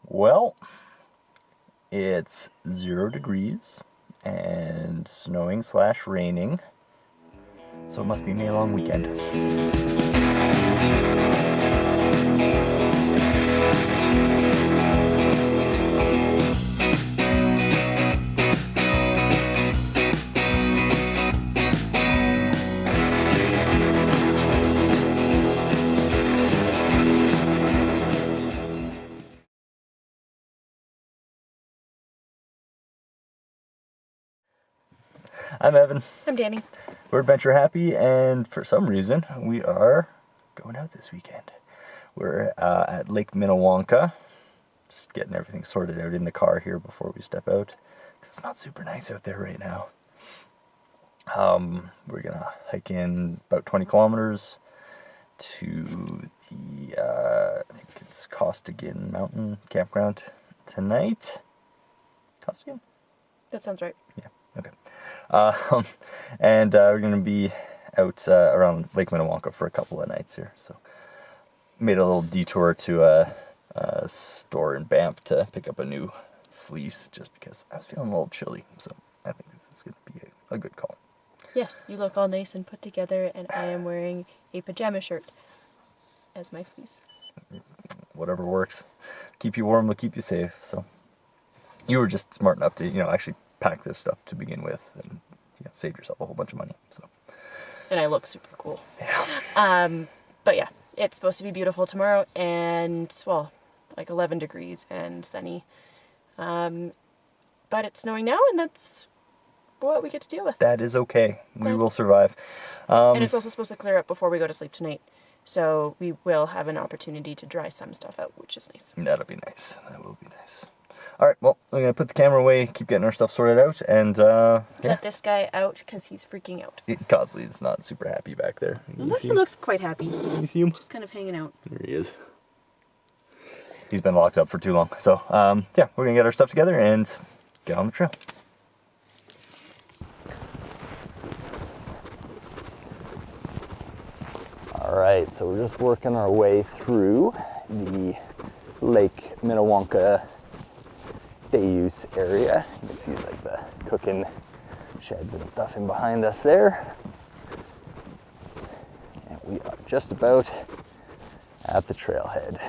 Well, it's 0 degrees and snowing / raining, so it must be May long weekend. I'm Evan. I'm Danny. We're Adventure.Happy, and for some reason, we are going out this weekend. We're at Lake Minnewanka, just getting everything sorted out in the car here before we step out, because it's not super nice out there right now. We're gonna hike in about 20 kilometers to the, I think it's Costigan Mountain Campground tonight. Costigan? That sounds right. Yeah, okay. And we're going to be out around Lake Minnewanka for a couple of nights here. So made a little detour to a store in Banff to pick up a new fleece just because I was feeling a little chilly. So I think this is going to be a good call. Yes, you look all nice and put together, and I am wearing a pajama shirt as my fleece. Whatever works. Keep you warm, will keep you safe. So you were just smart enough to, actually pack this stuff to begin with and save yourself a whole bunch of money. So. And I look super cool. Yeah. But yeah, it's supposed to be beautiful tomorrow, and well, like 11 degrees and sunny. But it's snowing now, and that's what we get to deal with. That is okay. We will survive. And it's also supposed to clear up before we go to sleep tonight. So we will have an opportunity to dry some stuff out, which is nice. That'll be nice. That will be nice. All right, well, I'm going to put the camera away, keep getting our stuff sorted out, and, Let this guy out, because he's freaking out. Cosley is not super happy back there. Look, he looks quite happy. You see him? Just kind of hanging out. There he is. He's been locked up for too long. So, yeah, we're going to get our stuff together and get on the trail. All right, so we're just working our way through the Lake Minnewanka day use area. You can see like the cooking sheds and stuff in behind us there. And we are just about at the trailhead.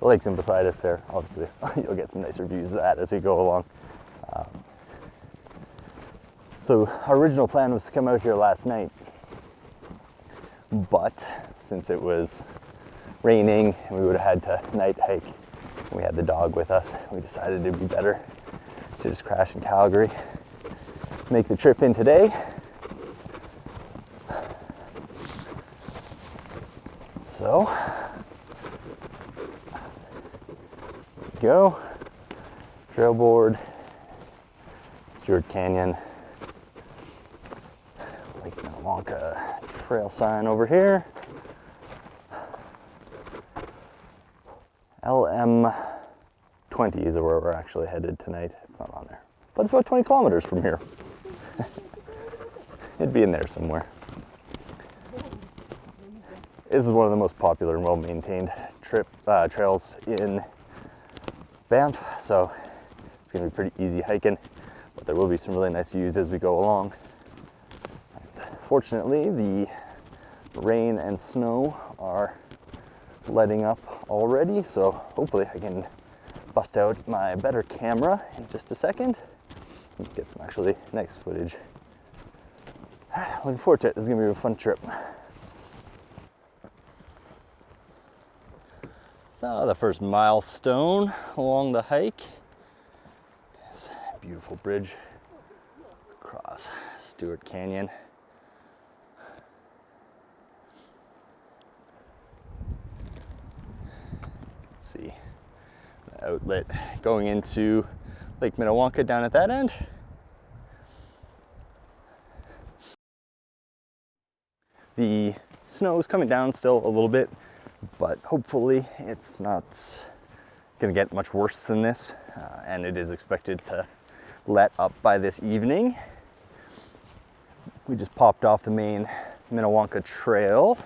The lake's in beside us there. Obviously, you'll get some nicer views of that as we go along. So our original plan was to come out here last night, but since it was raining and we would have had to night hike, and we had the dog with us, we decided it'd be better to just crash in Calgary, make the trip in today. So, go, trail board, Stewart Canyon, Lake Minnewanka trail sign over here. LM20 is where we're actually headed tonight. It's not on there, but it's about 20 kilometers from here. It'd be in there somewhere. This is one of the most popular and well-maintained trails in Banff, so it's going to be pretty easy hiking, but there will be some really nice views as we go along. And fortunately, the rain and snow are letting up already, so hopefully I can bust out my better camera in just a second and get some actually nice footage. Looking forward to it. This is going to be a fun trip. So the first milestone along the hike is a beautiful bridge across Stewart Canyon. See the outlet going into Lake Minnewanka down at that end. The snow is coming down still a little bit, but hopefully it's not going to get much worse than this, and it is expected to let up by this evening. We just popped off the main Minnewanka trail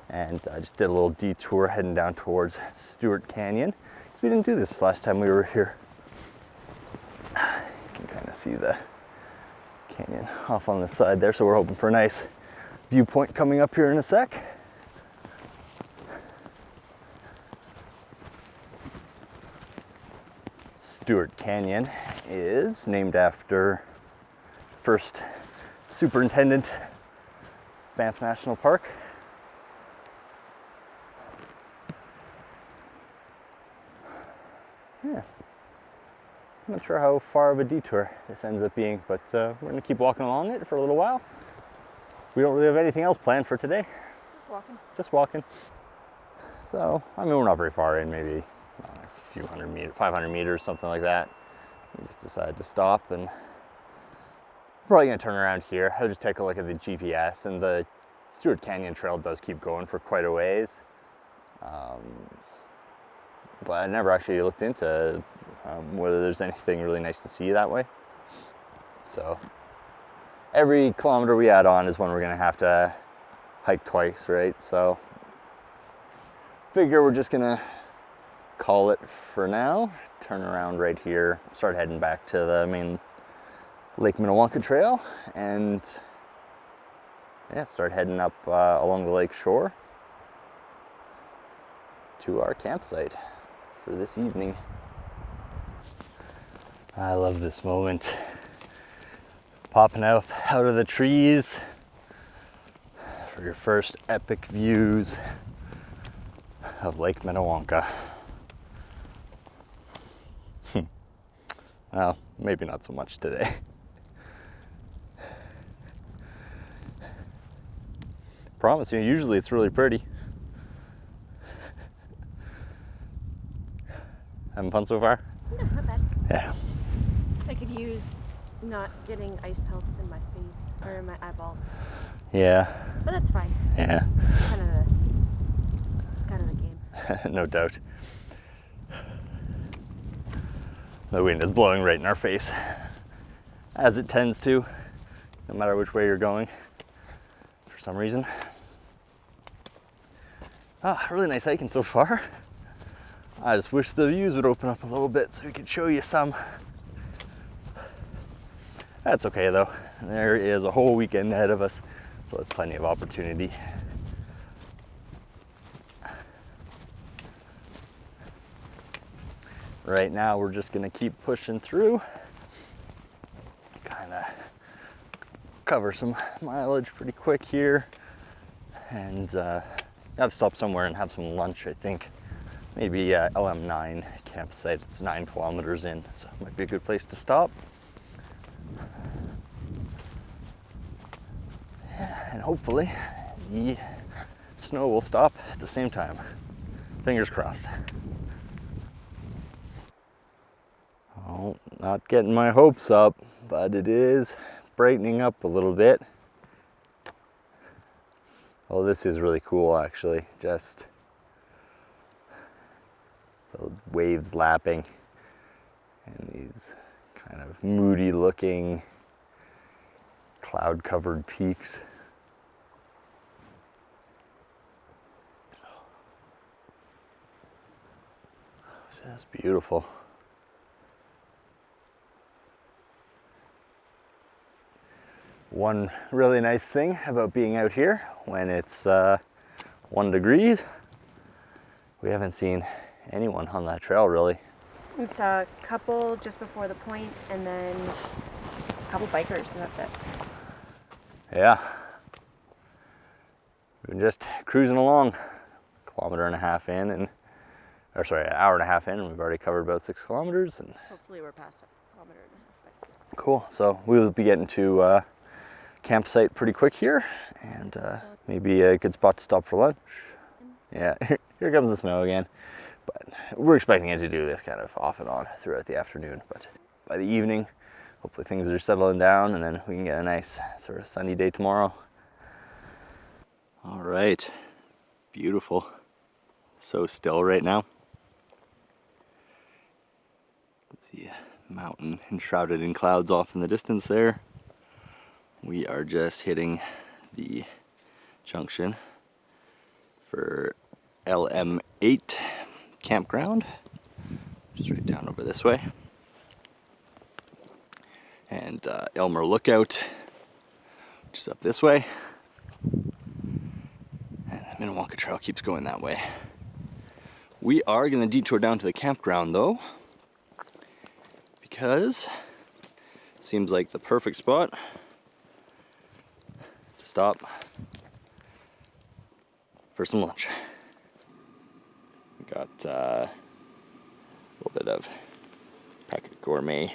and I just did a little detour heading down towards Stewart Canyon, because we didn't do this last time we were here. You can kind of see the canyon off on the side there, so we're hoping for a nice viewpoint coming up here in a sec. Stewart Canyon is named after first superintendent, Banff National Park. Yeah, I'm not sure how far of a detour this ends up being, but we're going to keep walking along it for a little while. We don't really have anything else planned for today. Just walking. Just walking. So, I mean, we're not very far in, maybe a few hundred meters, 500 meters, something like that. We just decided to stop, and probably gonna turn around here. I'll just take a look at the GPS, and the Stewart Canyon Trail does keep going for quite a ways. But I never actually looked into whether there's anything really nice to see that way. So every kilometer we add on is one we're gonna have to hike twice, right? So figure we're just gonna call it for now. Turn around right here, start heading back to the main Lake Minnewanka trail, and yeah, start heading up along the lake shore to our campsite for this evening. I love this moment. Popping out of the trees for your first epic views of Lake Minnewanka. Well, maybe not so much today. Promise you, usually it's really pretty. Having fun so far? No, not bad. Yeah. I could use not getting ice pelts in my face or in my eyeballs. Yeah. But that's fine. Yeah. Kind of the game. No doubt. The wind is blowing right in our face, as it tends to, no matter which way you're going, for some reason. Really nice hiking so far. I just wish the views would open up a little bit so we could show you some. That's okay though. There is a whole weekend ahead of us, so there's plenty of opportunity. Right now we're just gonna keep pushing through, kind of cover some mileage pretty quick here, and gotta stop somewhere and have some lunch, I think. Maybe LM9 campsite. It's 9 kilometers in, so it might be a good place to stop. And hopefully the snow will stop at the same time. Fingers crossed. Oh, not getting my hopes up, but it is brightening up a little bit. Oh, this is really cool actually. Just the waves lapping and these kind of moody looking cloud covered peaks. Just beautiful. One really nice thing about being out here when it's 1 degree, we haven't seen anyone on that trail really. We saw a couple just before the point, and then a couple bikers, and that's it. Yeah. We've been just cruising along, 1.5 kilometers in, and or sorry, 1.5 hours in, and we've already covered about 6 kilometers. And hopefully we're past 1.5 kilometers. Cool. So we will be getting to campsite pretty quick here, and maybe a good spot to stop for lunch. Yeah, here comes the snow again. But we're expecting it to do this kind of off and on throughout the afternoon. But by the evening, hopefully things are settling down, and then we can get a nice sort of sunny day tomorrow. All right, beautiful. So still right now. Let's see a mountain enshrouded in clouds off in the distance there. We are just hitting the Junction for LM8 Campground, which is right down over this way. And Aylmer Lookout, which is up this way. And the Minnewanka Trail keeps going that way. We are going to detour down to the campground though, because it seems like the perfect spot to stop for some lunch. We got a little bit of packet gourmet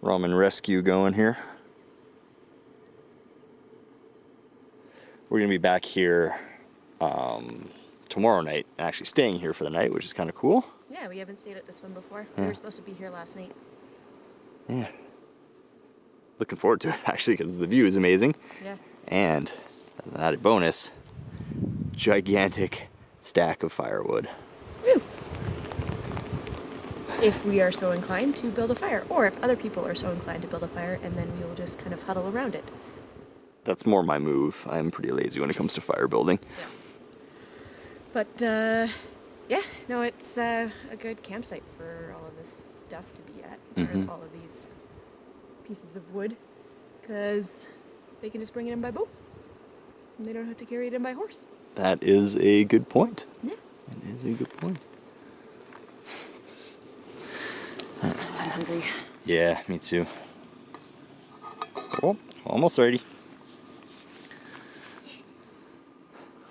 ramen rescue going here. We're gonna be back here tomorrow night, actually staying here for the night, which is kind of cool. Yeah, we haven't stayed at this one before. Yeah. We were supposed to be here last night. Yeah. Looking forward to it, actually, because the view is amazing. Yeah. And as an added bonus, gigantic stack of firewood. Woo! If we are so inclined to build a fire, or if other people are so inclined to build a fire, and then we will just kind of huddle around it. That's more my move. I'm pretty lazy when it comes to fire building. Yeah. But, yeah, no, it's a good campsite for all of this stuff to be at, for all of these pieces of wood, because they can just bring it in by boat, and they don't have to carry it in by horse. That is a good point. Yeah. That is a good point. I'm hungry. Yeah, me too. Oh, almost ready.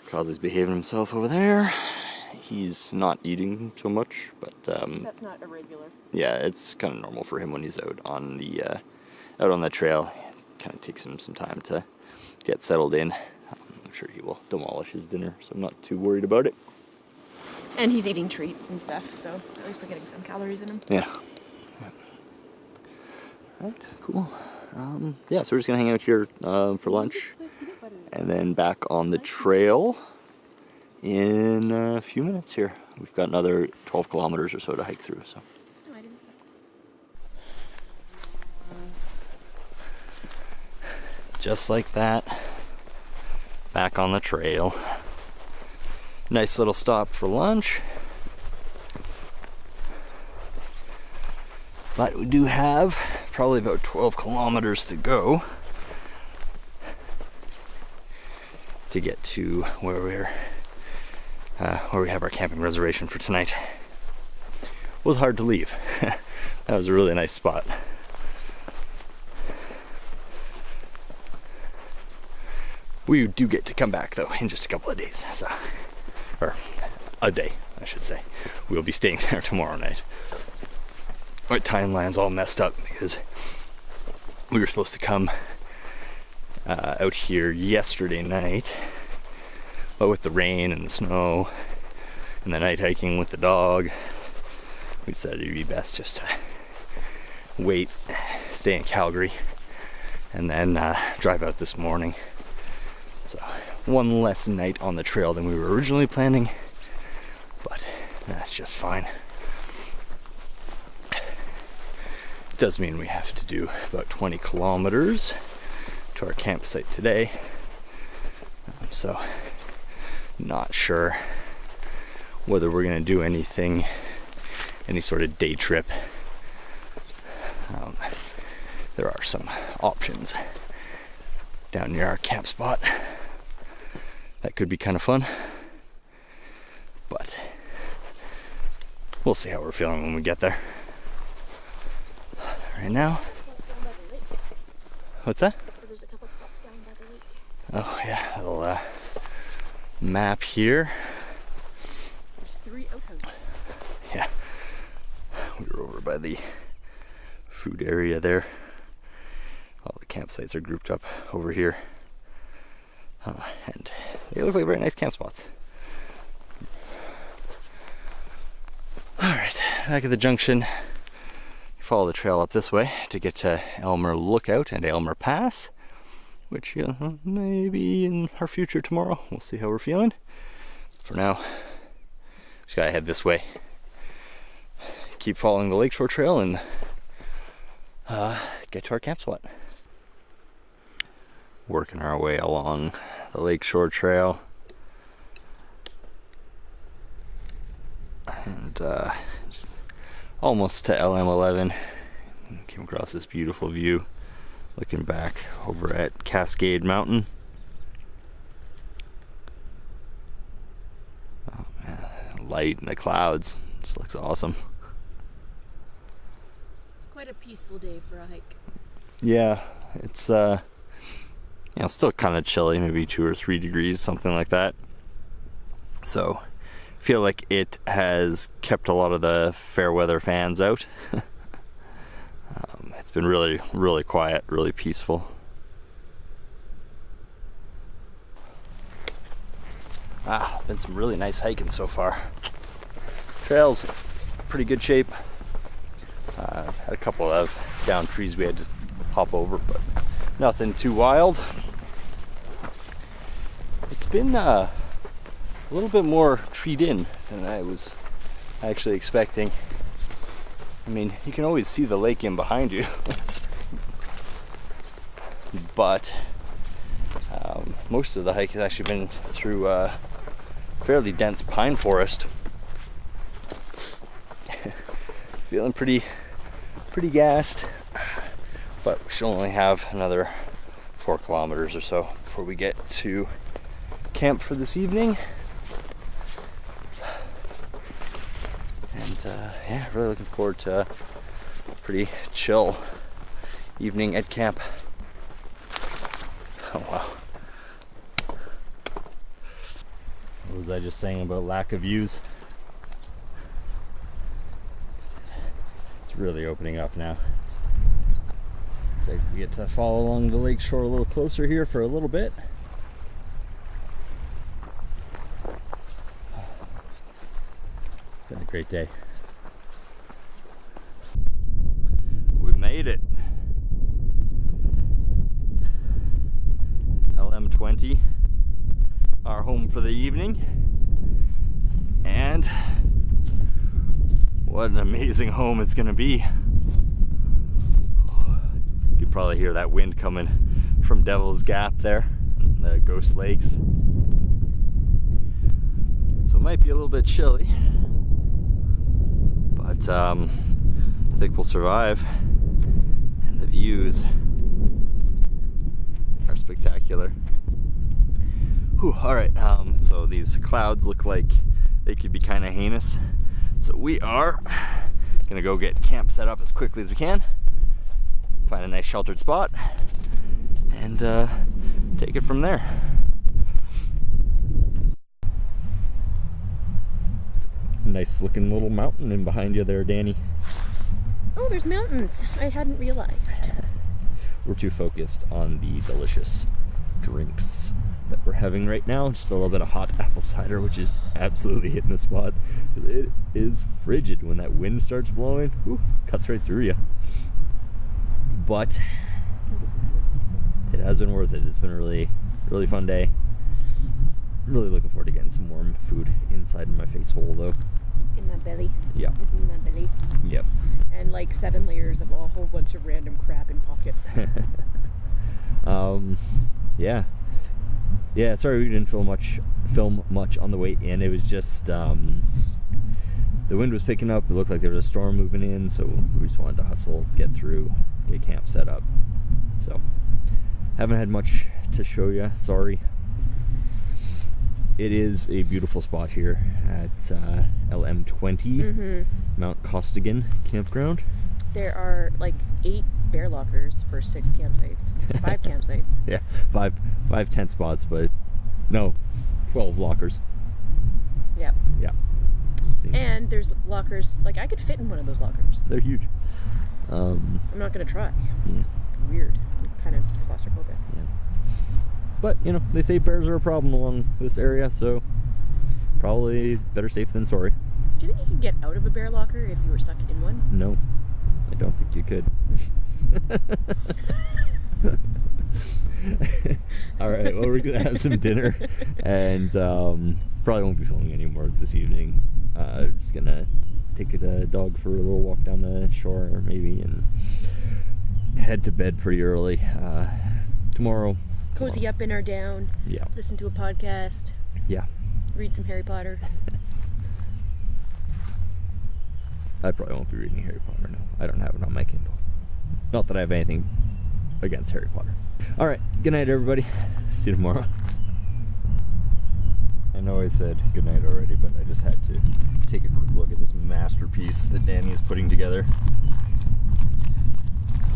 Cosby's behaving himself over there. He's not eating so much, but That's not irregular. yeah, it's kind of normal for him when he's out on the trail. Kind of takes him some time to get settled in. I'm sure he will demolish his dinner, so I'm not too worried about it. And he's eating treats and stuff, so at least we're getting some calories in him. Yeah. Alright, cool. Yeah, so we're just gonna hang out here for lunch, and then back on the trail in a few minutes here. We've got another 12 kilometers or so to hike through, so. No, I didn't start this. Just like that, back on the trail. Nice little stop for lunch. But we do have probably about 12 kilometers to go to get to where we have our camping reservation for tonight. It was hard to leave. That was a really nice spot. We do get to come back though in just a couple of days, so, or a day, I should say. We'll be staying there tomorrow night. Our timeline's all messed up because we were supposed to come out here yesterday night, but with the rain and the snow and the night hiking with the dog, we decided it'd be best just to wait, stay in Calgary, and then drive out this morning. So one less night on the trail than we were originally planning, but that's just fine. It does mean we have to do about 20 kilometers to our campsite today. So not sure whether we're going to do anything, any sort of day trip. There are some options down near our camp spot that could be kind of fun, but we'll see how we're feeling when we get there. Right now, what's that? There's a couple spots down by the lake. Oh yeah, little map here. There's 3 outhouses. Yeah, we were over by the food area there. All the campsites are grouped up over here, and they look like very nice camp spots. All right, back at the junction. Follow the trail up this way to get to Aylmer Lookout and Aylmer Pass, which maybe in our future tomorrow. We'll see how we're feeling. For now, just gotta head this way. Keep following the Lakeshore Trail and get to our camp spot. Working our way along the Lakeshore Trail. and just almost to LM11. Came across this beautiful view, looking back over at Cascade Mountain. Oh man, light in the clouds, just looks awesome. It's quite a peaceful day for a hike. Yeah, it's still kind of chilly, maybe 2 or 3 degrees, something like that. So I feel like it has kept a lot of the fair weather fans out. It's been really, really quiet, really peaceful. Been some really nice hiking so far. Trails, pretty good shape. Had a couple of down trees we had to hop over, but nothing too wild. It's been a little bit more treed in than I was actually expecting. I mean, you can always see the lake in behind you. But most of the hike has actually been through fairly dense pine forest. Feeling pretty gassed, but we should only have another 4 kilometers or so before we get to camp for this evening. And really looking forward to a pretty chill evening at camp. Oh wow. What was I just saying about lack of views? It's really opening up now. Looks like we get to follow along the lake shore a little closer here for a little bit. It's been a great day. We've made it. LM20, our home for the evening. And what an amazing home it's gonna be. You could probably hear that wind coming from Devil's Gap there, the Ghost Lakes. So it might be a little bit chilly, but I think we'll survive. And the views are spectacular. Whew, all right, so these clouds look like they could be kind of heinous. So we are gonna go get camp set up as quickly as we can, find a nice sheltered spot, and take it from there. Nice looking little mountain in behind you there, Danny. Oh, there's mountains. I hadn't realized. We're too focused on the delicious drinks that we're having right now. Just a little bit of hot apple cider, which is absolutely hitting the spot. It is frigid when that wind starts blowing. Whew, cuts right through you. But it has been worth it. It's been a really, really fun day. I'm really looking forward to getting some warm food inside my face hole, though. In my belly. Yeah. In my belly. Yep. And like 7 layers of a whole bunch of random crap in pockets. Yeah. Yeah, sorry we didn't film much on the way in. It was just the wind was picking up. It looked like there was a storm moving in, so we just wanted to hustle, get through, get camp set up. So haven't had much to show you, sorry. It is a beautiful spot here at LM20, Mount Costigan Campground. There are like 8 bear lockers for 6 campsites. 5 campsites. Yeah, five tent spots, but no, 12 lockers. Yep. Yeah. And there's lockers, like I could fit in one of those lockers. They're huge. I'm not gonna try. Yeah. Weird. Kind of claustrophobic. Yeah. But, you know, they say bears are a problem along this area, so probably better safe than sorry. Do you think you could get out of a bear locker if you were stuck in one? No, I don't think you could. Alright, well, we're going to have some dinner, and probably won't be filming anymore this evening. Just going to take the dog for a little walk down the shore, maybe, and head to bed pretty early. Tomorrow. Cozy up in our down. Yeah. Listen to a podcast. Yeah. Read some Harry Potter. I probably won't be reading Harry Potter now. I don't have it on my Kindle. Not that I have anything against Harry Potter. All right, good night, everybody. See you tomorrow. I know I said good night already, but I just had to take a quick look at this masterpiece that Danny is putting together.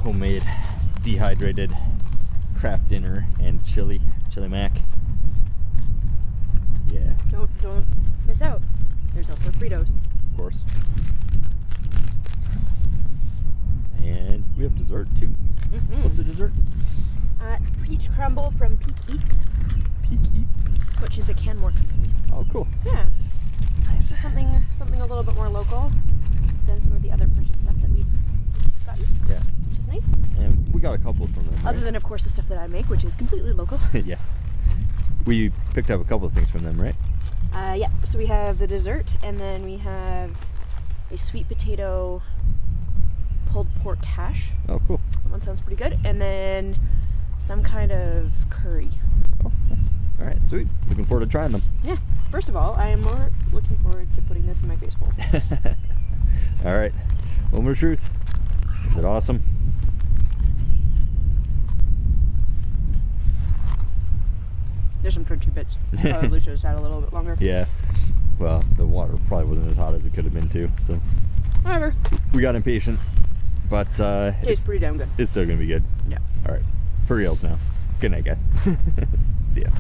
Homemade, dehydrated craft dinner and chili mac. Yeah. Don't miss out. There's also Fritos. Of course. And we have dessert too. What's the dessert? It's peach crumble from Peak Eats. Peak Eats. Which is a Canmore company. Oh, cool. Yeah. Nice. So something a little bit more local than some of the other purchase stuff that we've gotten. Yeah. Which is nice. And we got a couple from them. Other than, of course, the stuff that I make, which is completely local. Yeah. We picked up a couple of things from them, right? Yeah. So we have the dessert, and then we have a sweet potato pulled pork hash. Oh, cool. That one sounds pretty good. And then some kind of curry. Oh, nice. All right, sweet. Looking forward to trying them. Yeah. First of all, I am more looking forward to putting this in my face bowl. All right. Moment of truth. Is it awesome? There's some crunchy bits. Probably should have sat a little bit longer. Yeah. Well, the water probably wasn't as hot as it could have been too, so. Whatever. We got impatient, but Tastes pretty damn good. it's still gonna be good. Yeah. All right. For reals now. Good night, guys. See ya.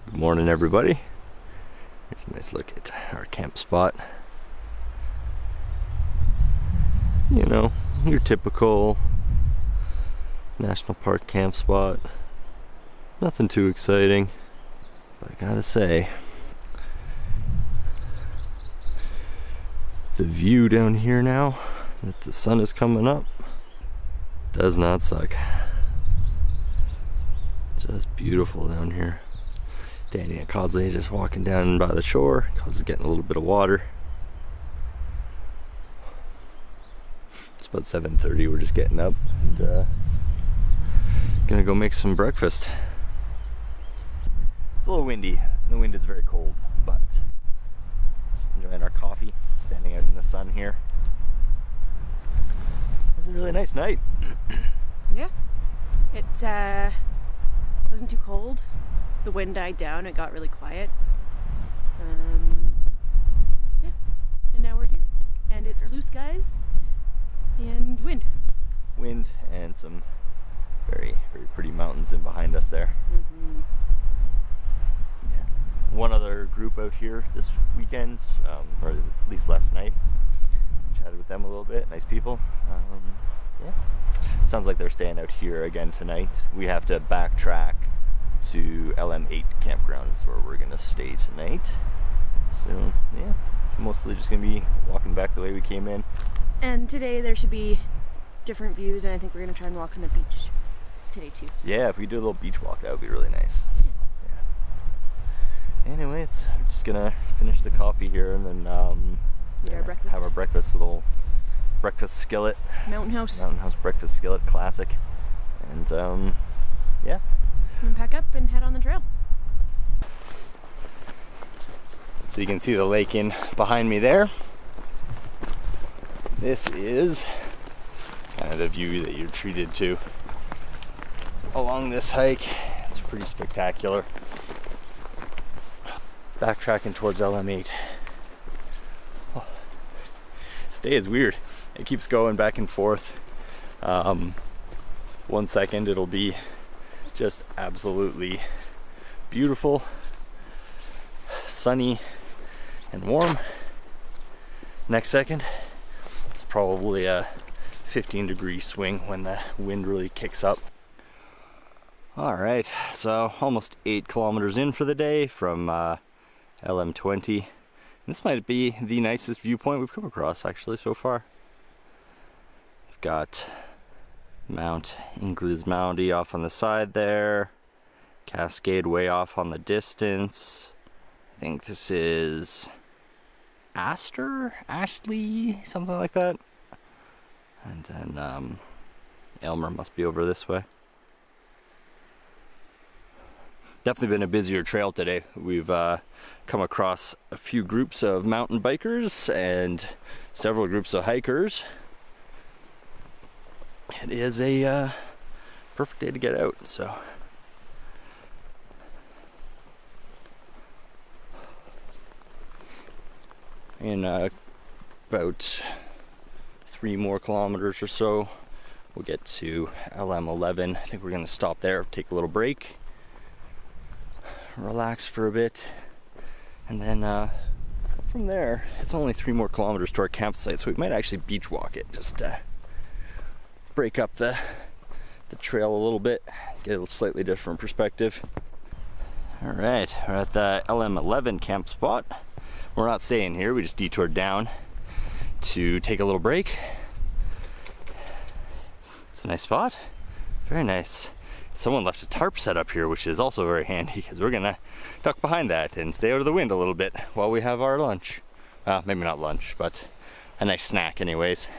Good morning, everybody. Here's a nice look at our camp spot. You know, your typical national park camp spot. Nothing too exciting, but I gotta say, the view down here now that the sun is coming up does not suck. Just beautiful down here. Danny and Cosley just walking down by the shore. Cosley's getting a little bit of water. It's about 7:30. We're just getting up and gonna go make some breakfast. It's a little windy. The wind is very cold, but enjoying our coffee, standing out in the sun here. It was a really nice night. Yeah. It wasn't too cold. The wind died down. It got really quiet. Yeah. And now we're here. And it's blue skies and wind. Wind and some very, very pretty mountains in behind us there. Mm-hmm. Yeah. One other group out here this weekend, or at least last night. Chatted with them a little bit. Nice people. Yeah. Sounds like they're staying out here again tonight. We have to backtrack to LM8 Campground. That's where we're gonna stay tonight. So yeah, mostly just gonna be walking back the way we came in. And today there should be different views, and I think we're gonna try and walk on the beach today too. So. Yeah, if we do a little beach walk, that would be really nice. So, yeah. Anyways, I'm just gonna finish the coffee here and then Eat our breakfast. have our breakfast, little breakfast skillet. Mountain House. Mountain House breakfast skillet, classic. And yeah. And pack up and head on the trail. So you can see the lake in behind me there. This is kind of the view that you're treated to along this hike. It's pretty spectacular. Backtracking towards LM8. Oh, this day is weird. It keeps going back and forth. 1 second it'll be just absolutely beautiful, sunny and warm. Next second, it's probably a 15-degree swing when the wind really kicks up. All right, so almost 8 kilometers in for the day from LM20. This might be the nicest viewpoint we've come across actually so far. We've got Mount Inglismoundy off on the side there, Cascade way off on the distance. I think this is Astley, something like that. And then Aylmer must be over this way. Definitely been a busier trail today. We've come across a few groups of mountain bikers and several groups of hikers. It is a perfect day to get out, so. In about 3 more kilometers or so, we'll get to LM11. I think we're gonna stop there, take a little break, relax for a bit, and then from there, it's only 3 more kilometers to our campsite, so we might actually beach walk it, just break up the trail a little bit, get a slightly different perspective. All right, we're at the LM11 camp spot. We're not staying here, we just detoured down to take a little break. It's a nice spot, very nice. Someone left a tarp set up here, which is also very handy because we're gonna duck behind that and stay out of the wind a little bit while we have our lunch. Maybe not lunch, but a nice snack anyways.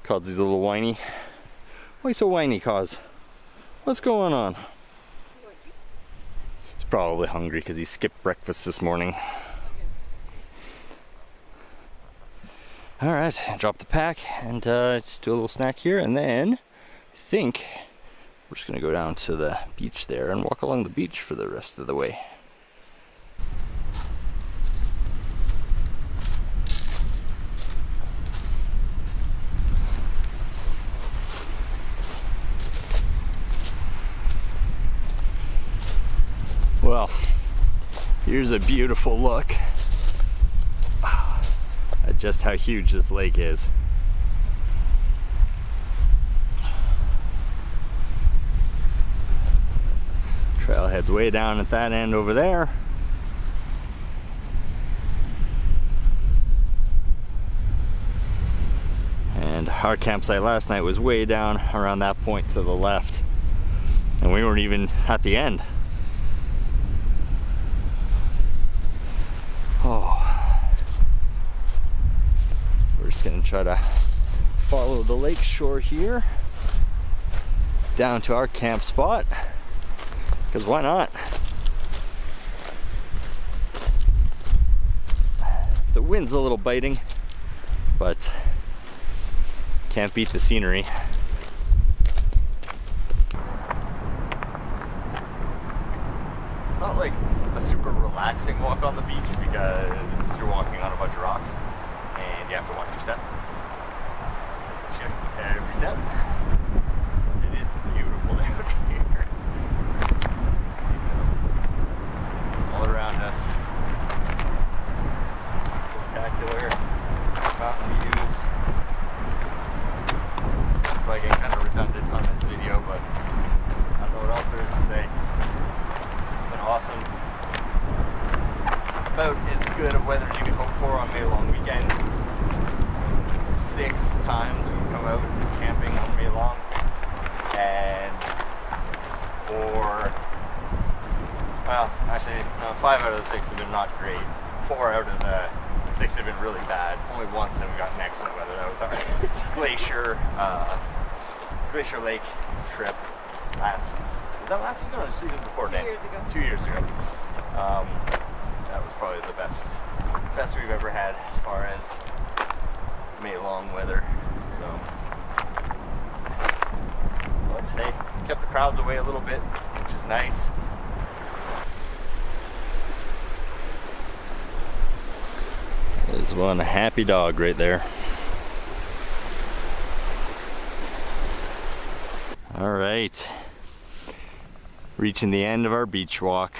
Cozzy's a little whiny. Why so whiny, Cos? What's going on? He's probably hungry because he skipped breakfast this morning. All right, drop the pack and just do a little snack here, and then I think we're just gonna go down to the beach there and walk along the beach for the rest of the way. Well, here's a beautiful look at just how huge this lake is. Trailhead's way down at that end over there. And our campsite last night was way down around that point to the left. And we weren't even at the end. Oh. We're just gonna try to follow the lake shore here down to our camp spot, because why not? The wind's a little biting, but can't beat the scenery. It's not like a super relaxing walk on the beach because you're walking on a bunch of rocks and you have to watch your step. It's a shift at every step. It is beautiful down here. As you can see, all around us. Just spectacular mountain views. This might get kind of redundant on this video, but I don't know what else there is to say. It's been awesome. About as good of weather as you could hope for on May long weekend. 6 times we've come out camping on May long, and 5 out of the 6 have been not great. 4 out of the 6 have been really bad. Only once have we gotten excellent weather. That was our Glacier Lake trip last season or the season before? 2 years ago. 2 years ago. That was probably the best we've ever had as far as May long weather. So, let's say kept the crowds away a little bit, which is nice. There's one happy dog right there. All right, reaching the end of our beach walk.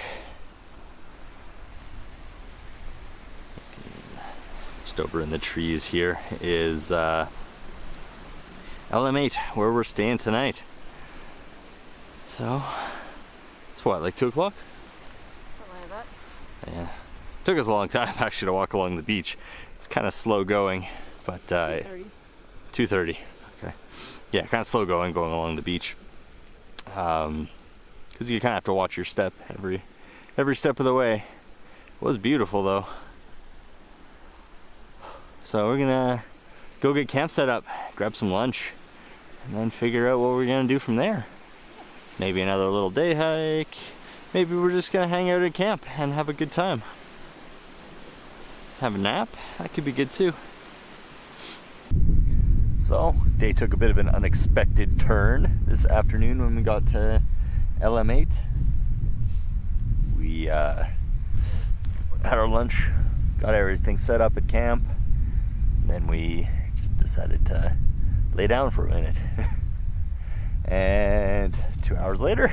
Just over in the trees here is LM8, where we're staying tonight. So, it's what, like 2 o'clock? Something like that. Yeah. Took us a long time actually to walk along the beach. It's kind of slow going, but 2:30. Okay. Yeah, kind of slow going along the beach. Because you kind of have to watch your step every step of the way. It was beautiful though. So we're gonna go get camp set up, grab some lunch, and then figure out what we're gonna do from there. Maybe another little day hike, maybe we're just gonna hang out at camp and have a good time. Have a nap, that could be good too. So, day took a bit of an unexpected turn this afternoon when we got to LM8. We had our lunch, got everything set up at camp, and then we just decided to lay down for a minute. And 2 hours later,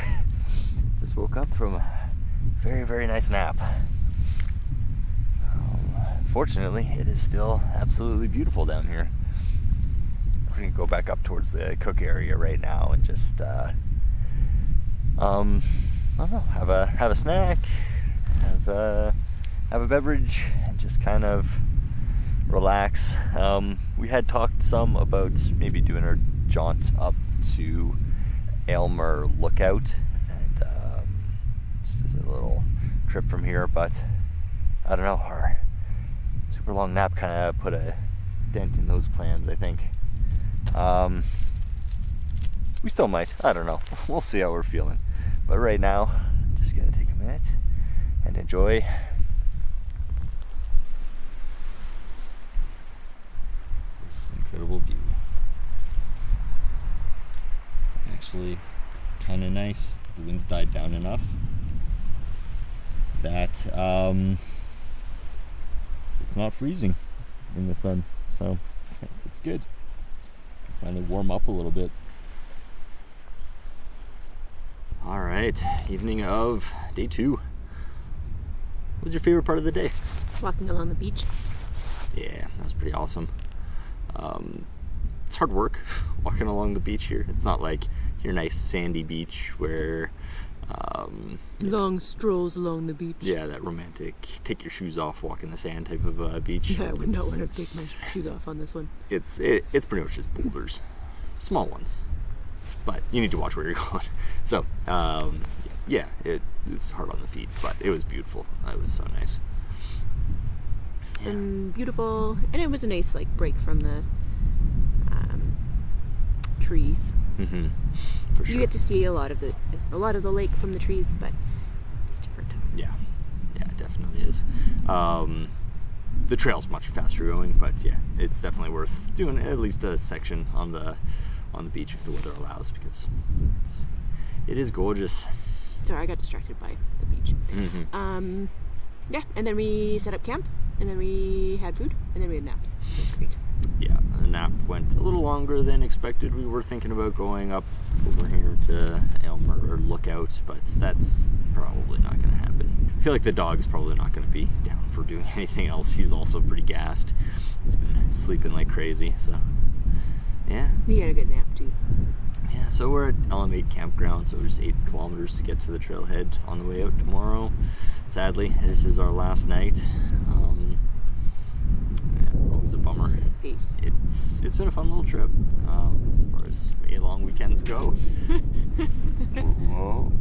just woke up from a very, very nice nap. Fortunately, it is still absolutely beautiful down here. We're gonna go back up towards the cook area right now and just, I don't know, have a snack, have a beverage, and just kind of relax. We had talked some about maybe doing our jaunt up to Aylmer Lookout, and just as a little trip from here, but I don't know, our super long nap kind of put a dent in those plans, I think. We still might, I don't know, we'll see how we're feeling, but right now, just gonna take a minute and enjoy this incredible view. It's actually kind of nice. The wind's died down enough that it's not freezing in the sun, so it's good. Finally warm up a little bit. All right, evening of day 2. What was your favorite part of the day? Walking along the beach. Yeah, that was pretty awesome. It's hard work walking along the beach here. It's not like your nice sandy beach where long strolls along the beach. Yeah, that romantic take your shoes off, walk in the sand type of beach. Yeah, I would not want to take my shoes off on this one. It's pretty much just boulders, small ones, but you need to watch where you're going. So yeah, it was hard on the feet, but it was beautiful. It was so nice. Yeah. And beautiful, and it was a nice break from the trees. Mm-hmm. For sure. You get to see a lot of the lake from the trees, but it's different. Yeah, it definitely is. The trail's much faster going, but yeah, it's definitely worth doing at least a section on the beach if the weather allows, because it is gorgeous. Sorry, I got distracted by the beach. Mm-hmm. Yeah, and then we set up camp, and then we had food, and then we had naps. It was great. Yeah, the nap went a little longer than expected. We were thinking about going up over here to Aylmer or Lookout, but that's probably not going to happen. I feel like the dog's probably not going to be down for doing anything else. He's also pretty gassed. He's been sleeping like crazy, so yeah. We had a good nap too. Yeah, so we're at LM8 Campground, so there's 8 kilometers to get to the trailhead on the way out tomorrow. Sadly, this is our last night. Always a bummer. It's been a fun little trip, as far as long weekends go. Whoa,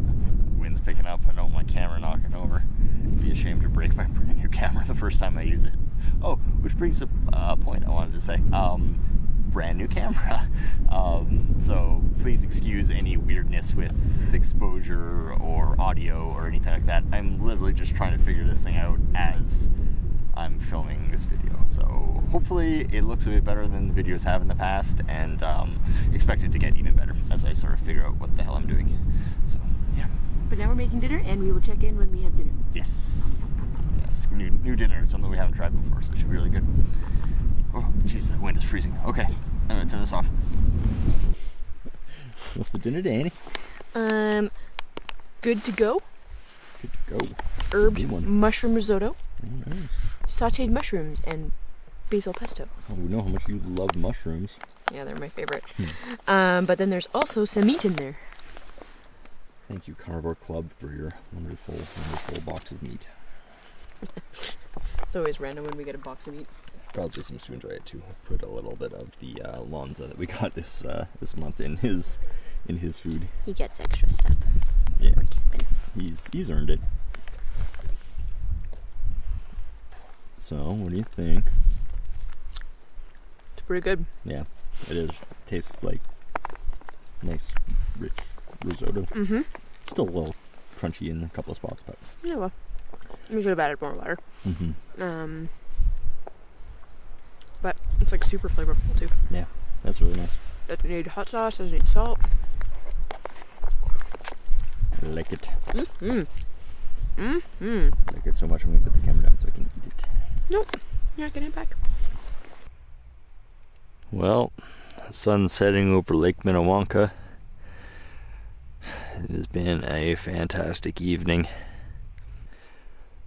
wind's picking up. I know my camera knocking over. I'd be ashamed to break my brand new camera the first time I use it. Oh, which brings up a point I wanted to say. Brand new camera. So please excuse any weirdness with exposure or audio or anything like that. I'm literally just trying to figure this thing out as I'm filming this video. So hopefully it looks a bit better than the videos have in the past, and expect it to get even better as I sort of figure out what the hell I'm doing. So yeah. But now we're making dinner, and we will check in when we have dinner. Yes. New dinner, something we haven't tried before, so it should be really good. Oh, jeez, that wind is freezing. Okay, I'm gonna turn this off. What's for dinner, Danny? Good to go. Good to go. Herb mushroom risotto. Oh, nice. Sauteed mushrooms and basil pesto. Oh, we know how much you love mushrooms. Yeah, they're my favorite. But then there's also some meat in there. Thank you, Carnivore Club, for your wonderful, wonderful box of meat. It's always random when we get a box of meat. Gosly seems to enjoy it too. I put a little bit of the Lonza that we got this month in his food. He gets extra stuff. Yeah, we're camping. He's earned it. So, what do you think? It's pretty good. Yeah, it is. It tastes like nice, rich risotto. Mm-hmm. Still a little crunchy in a couple of spots, but Yeah, well, we should have added more water. But it's like super flavorful too. yeah, that's really nice. Doesn't need hot sauce, doesn't need salt. I like it. I like it so much I'm gonna put the camera down so I can eat it. Nope, you're not getting it back. Well, sun setting over Lake Minnewanka. It has been a fantastic evening.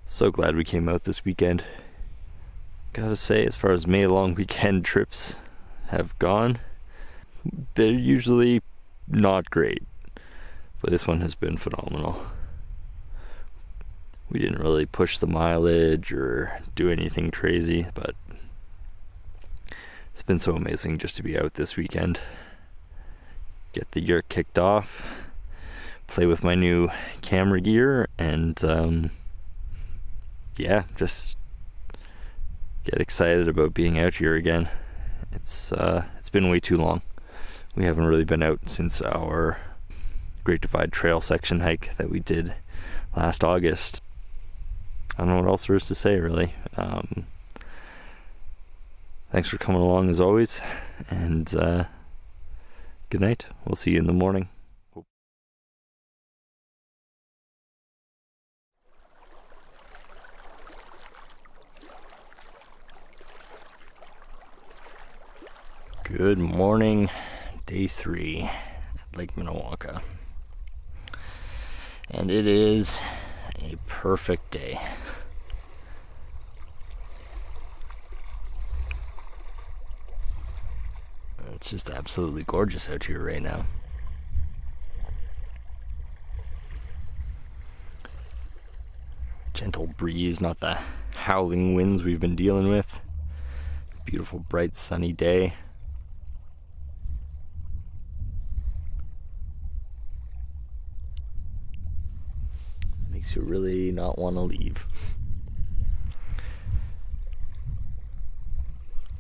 So glad we came out this weekend. Gotta say, as far as May long weekend trips have gone, they're usually not great, but this one has been phenomenal. We didn't really push the mileage or do anything crazy, but it's been so amazing just to be out this weekend. Get the year kicked off, play with my new camera gear, and yeah, just get excited about being out here again. It's been way too long. We haven't really been out since our Great Divide Trail section hike that we did last August. I don't know what else there is to say, really. Thanks for coming along as always, and good night. We'll see you in the morning. Good morning, day 3 at Lake Minnewanka. And it is a perfect day. It's just absolutely gorgeous out here right now. Gentle breeze, not the howling winds we've been dealing with. Beautiful, bright, sunny day. Makes you really not want to leave.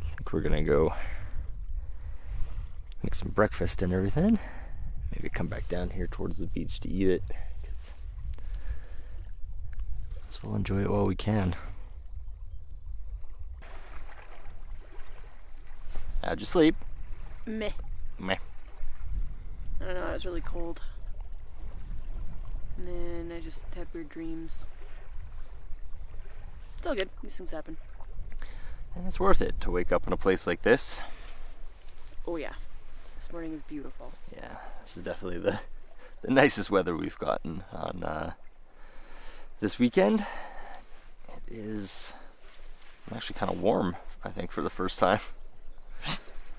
I think we're gonna go make some breakfast and everything. Maybe come back down here towards the beach to eat it, so we'll enjoy it while we can. How'd you sleep? Meh. Meh. I don't know, I was really cold. And then I just had weird dreams. It's all good. These things happen. And it's worth it to wake up in a place like this. Oh yeah. This morning is beautiful. Yeah, this is definitely the nicest weather we've gotten on this weekend. It is actually kind of warm, I think, for the first time.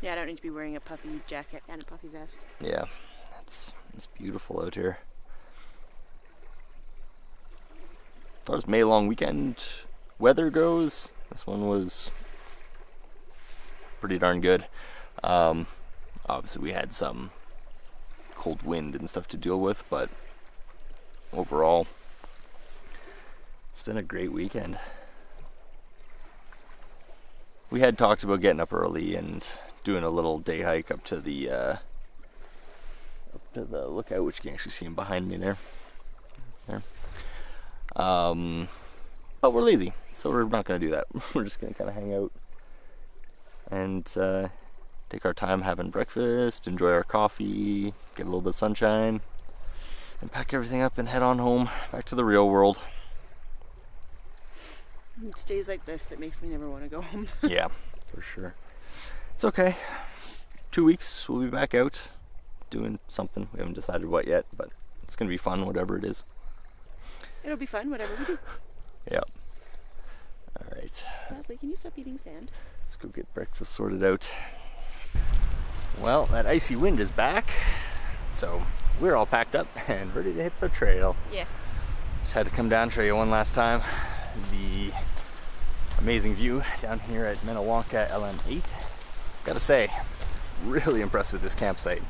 Yeah, I don't need to be wearing a puffy jacket and a puffy vest. Yeah, it's beautiful out here. As far as May long weekend weather goes, this one was pretty darn good. Obviously we had some cold wind and stuff to deal with, but overall it's been a great weekend. We had talked about getting up early and doing a little day hike up to the lookout, which you can actually see him behind me there. But we're lazy, so we're not going to do that. We're just going to kind of hang out and take our time having breakfast, enjoy our coffee, get a little bit of sunshine, and pack everything up and head on home, back to the real world. It's days like this that makes me never want to go home. Yeah, for sure. It's okay. 2 weeks, we'll be back out doing something. We haven't decided what yet, but it's going to be fun, whatever it is. It'll be fun, whatever we do. Yep. All right. Leslie, can you stop eating sand? Let's go get breakfast sorted out. Well, that icy wind is back, so we're all packed up and ready to hit the trail. Yeah. Just had to come down, show you one last time the amazing view down here at Minnewanka LM8. Gotta say, really impressed with this campsite.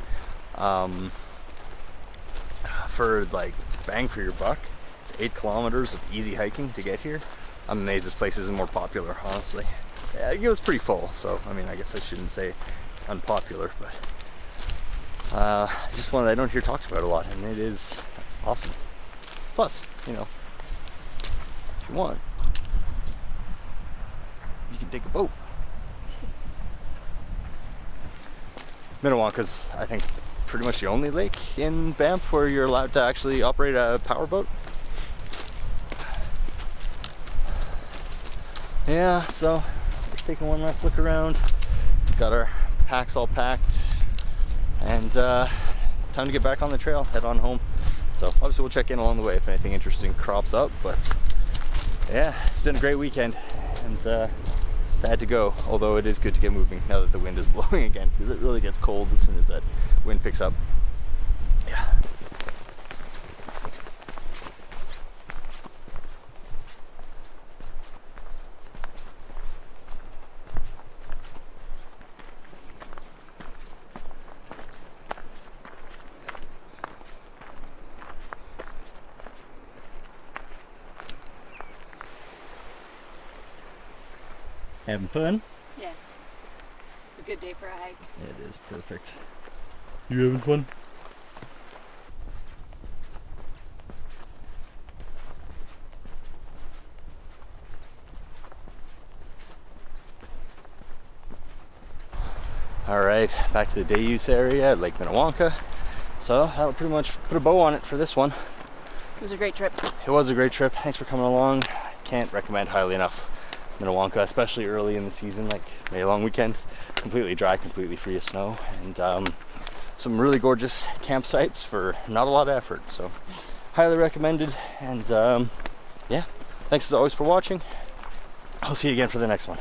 For like bang for your buck, it's 8 kilometers of easy hiking to get here. I'm amazed this place isn't more popular, honestly. Yeah, it was pretty full, so I mean, I guess I shouldn't say it's unpopular, but just one that I don't hear talked about a lot, and it is awesome. Plus, you know, if you want, you can take a boat. Minnewanka's, I think, pretty much the only lake in Banff where you're allowed to actually operate a powerboat. Yeah, so just taking one last look around. Got our packs all packed, and time to get back on the trail, head on home. So obviously we'll check in along the way if anything interesting crops up, but yeah, it's been a great weekend, and sad to go, although it is good to get moving now that the wind is blowing again, because it really gets cold as soon as that wind picks up. Yeah. Having fun? Yeah. It's a good day for a hike. It is perfect. You having fun? Alright, back to the day use area at Lake Minnewanka. So that'll pretty much put a bow on it for this one. It was a great trip. It was a great trip. Thanks for coming along. Can't recommend highly enough Minnewanka, especially early in the season, like May long weekend. Completely dry, completely free of snow, and some really gorgeous campsites for not a lot of effort. So highly recommended. And yeah, thanks as always for watching. I'll see you again for the next one.